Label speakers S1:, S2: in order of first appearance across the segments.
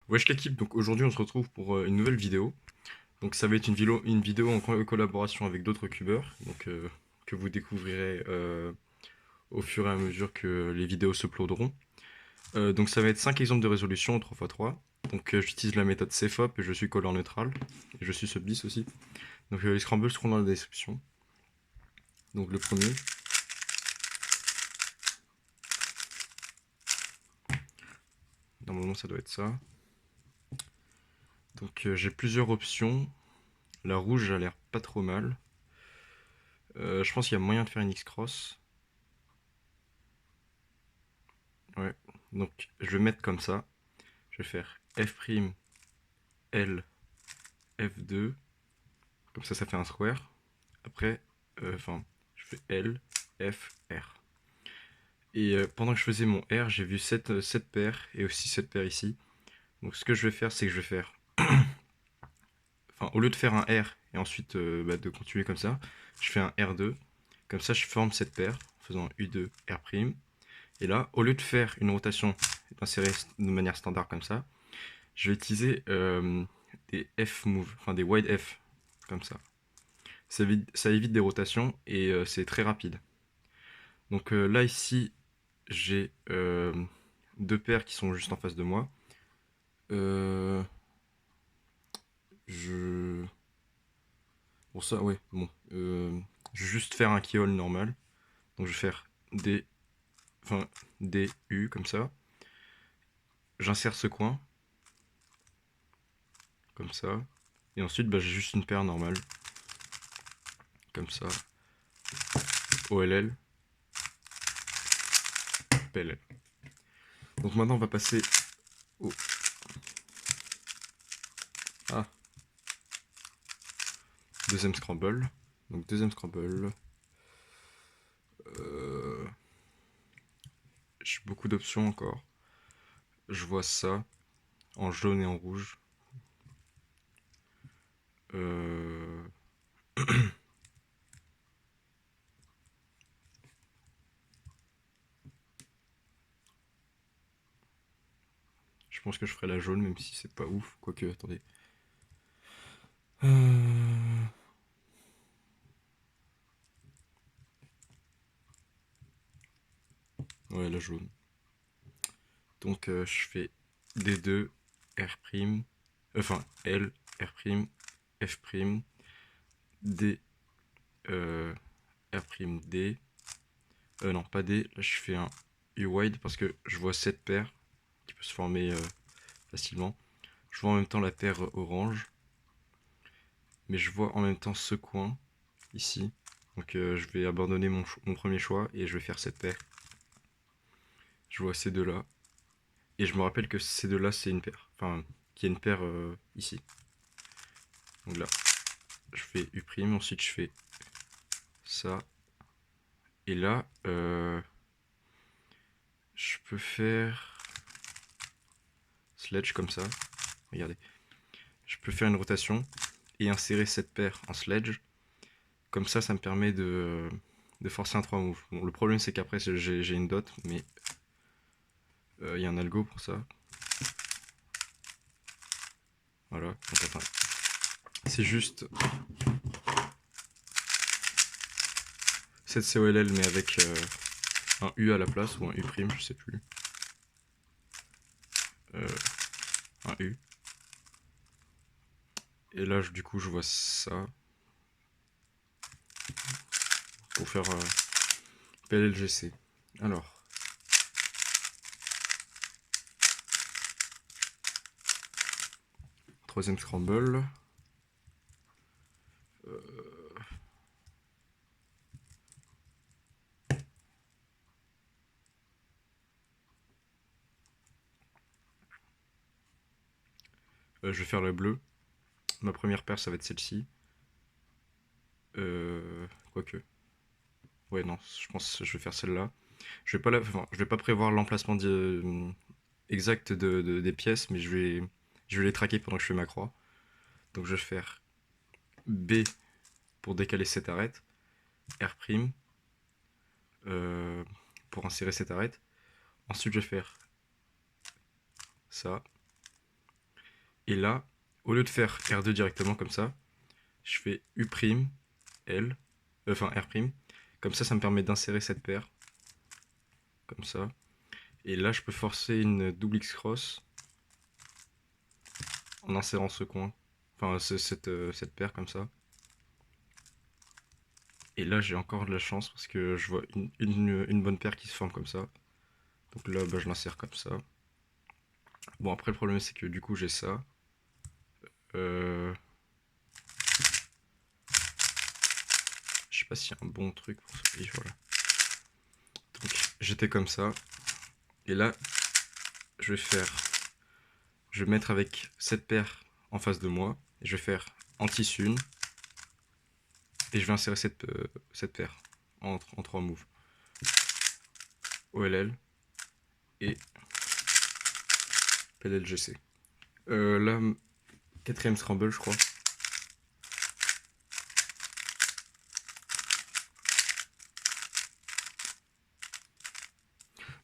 S1: Wesh l'équipe, donc aujourd'hui on se retrouve pour une nouvelle vidéo. Donc ça va être une vidéo en collaboration avec d'autres cubeurs, que vous découvrirez au fur et à mesure que les vidéos se uploaderont. Donc ça va être 5 exemples de résolution en 3x3. Donc j'utilise la méthode CFOP et je suis color neutral. Et je suis Subdiss aussi. Donc les scrambles seront dans la description. Donc le premier. Normalement ça doit être ça. Donc j'ai plusieurs options. La rouge a l'air pas trop mal. Je pense qu'il y a moyen de faire une X-Cross. Ouais. Donc je vais mettre comme ça. Je vais faire F', L, F2. Comme ça fait un square. Après, je fais L, F, R. Et pendant que je faisais mon R, j'ai vu cette paire et aussi cette paire ici. Donc ce que je vais faire, c'est que je vais faire... Enfin, au lieu de faire un R et ensuite de continuer comme ça, je fais un R2. Comme ça, je forme cette paire en faisant U2, R'. Et là, au lieu de faire une rotation d'insérer de manière standard comme ça, je vais utiliser des F move, enfin des wide F, comme ça. Ça évite des rotations et c'est très rapide. Donc là, ici, j'ai deux paires qui sont juste en face de moi. Euh, je... Pour ça, ouais, bon. Je vais juste faire un keyhole normal. Donc je vais faire D, enfin, D, U, comme ça. J'insère ce coin, comme ça. Et ensuite, j'ai juste une paire normale. Comme ça. OLL, PLL. Donc maintenant, on va passer au... Ah, deuxième scramble. Donc deuxième scramble. J'ai beaucoup d'options encore. Je vois ça en jaune et en rouge. Euh, je pense que je ferai la jaune, même si c'est pas ouf. Quoique, attendez. Euh, Ouais, la jaune. Donc je fais D2, R', enfin L, R', F', D, R', D. Non, pas D, là je fais un U-wide parce que je vois cette paire qui peut se former facilement. Je vois en même temps la paire orange, mais je vois en même temps ce coin ici. Donc je vais abandonner mon premier choix et je vais faire cette paire. Je vois ces deux-là. Et je me rappelle que ces deux-là, c'est une paire. Enfin, qu'il y a une paire ici. Donc là, je fais U', ensuite je fais ça. Et là, je peux faire sledge comme ça. Regardez. Je peux faire une rotation et insérer cette paire en sledge. Comme ça me permet de forcer un 3 move. Bon, le problème, c'est qu'après, j'ai une dot, mais il y a un algo pour ça. Voilà. Donc, attends. C'est juste cette COLL, mais avec un U à la place, ou un U', je sais plus. Un U. Et là, du coup, je vois ça. Pour faire PLLGC. Alors. Troisième scramble. Je vais faire le bleu. Ma première paire, ça va être celle-ci. Quoique. Ouais, non, je pense que je vais faire celle-là. Je vais pas prévoir l'emplacement exact des pièces, mais je vais les traquer pendant que je fais ma croix. Donc je vais faire B pour décaler cette arête, R' pour insérer cette arête. Ensuite je vais faire ça, Et là, au lieu de faire R2 directement comme ça, je fais U', L, enfin R'. Comme ça me permet d'insérer cette paire. Comme ça. Et là, je peux forcer une double X-cross en insérant ce coin. Enfin, cette paire comme ça. Et là, j'ai encore de la chance parce que je vois une bonne paire qui se forme comme ça. Donc là, bah, je l'insère comme ça. Bon, après, le problème, c'est que du coup, j'ai ça. Je sais pas s'il y a un bon truc pour ça. Oui, voilà. Donc, j'étais comme ça. Et là, je vais faire... Je vais mettre avec cette paire en face de moi. Et je vais faire anti-sun. Et je vais insérer cette paire en 3 moves. OLL et PLLGC. Là, 4ème scramble, je crois.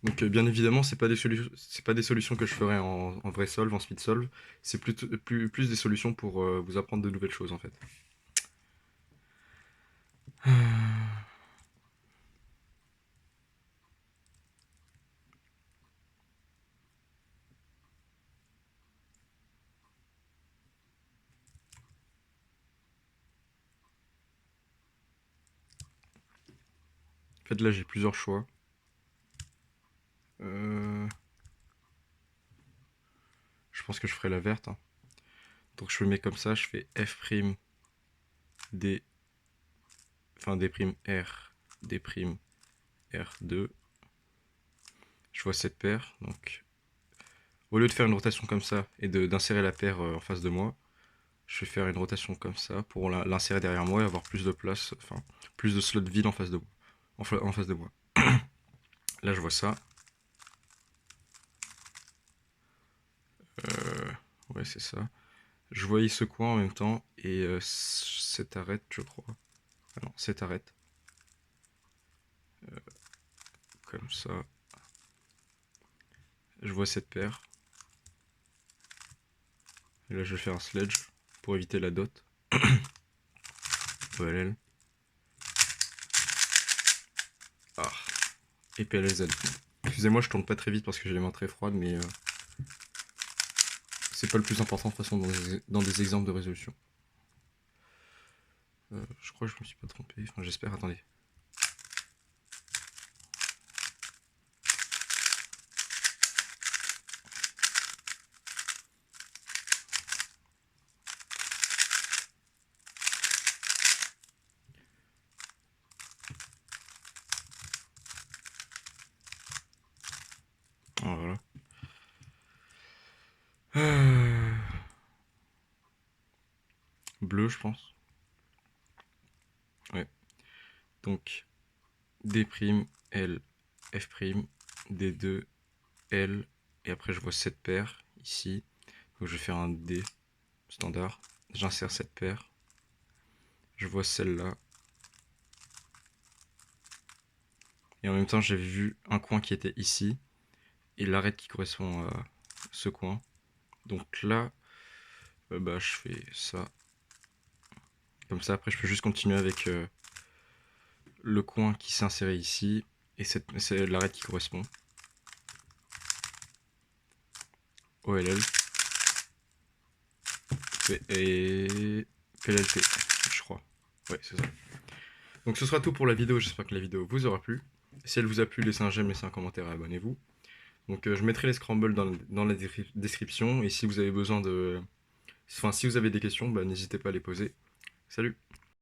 S1: Donc bien évidemment, c'est pas des solutions que je ferai en vrai solve, en speed solve. C'est plus des solutions pour vous apprendre de nouvelles choses en fait. En fait là j'ai plusieurs choix. Je pense que je ferai la verte, hein. Donc je me mets comme ça, je fais F', D, enfin D', R, D', R2. Je vois cette paire, donc au lieu de faire une rotation comme ça et d'insérer la paire en face de moi, je vais faire une rotation comme ça pour l'insérer derrière moi et avoir plus de place, enfin plus de slots vides en face de moi. En face de moi. Là je vois ça. Ouais c'est ça. Je voyais ce coin en même temps et cette arête je crois. Ah non, cette arête. Comme ça. Je vois cette paire. Et là je vais faire un sledge pour éviter la dot. OLL. Ah. Et PLZ. Excusez-moi, je tourne pas très vite parce que j'ai les mains très froides, mais c'est pas le plus important de toute façon dans des exemples de résolution. Je crois que je me suis pas trompé. Enfin, j'espère. Attendez. Ah, voilà. Bleu, je pense. Ouais. Donc, D', L, F', D2, L. Et après, je vois cette paire ici. Donc, je vais faire un D standard. J'insère cette paire. Je vois celle-là. Et en même temps, j'ai vu un coin qui était ici. Et l'arête qui correspond à ce coin. Donc là, bah, je fais ça. Comme ça, après, je peux juste continuer avec le coin qui s'est inséré ici. Et c'est l'arête qui correspond. OLL. Et PLLT, je crois. Ouais, c'est ça. Donc ce sera tout pour la vidéo. J'espère que la vidéo vous aura plu. Si elle vous a plu, laissez un j'aime, laissez un commentaire et abonnez-vous. Donc je mettrai les scrambles dans la description. Et si vous avez besoin de... Enfin, si vous avez des questions, bah, n'hésitez pas à les poser. Salut!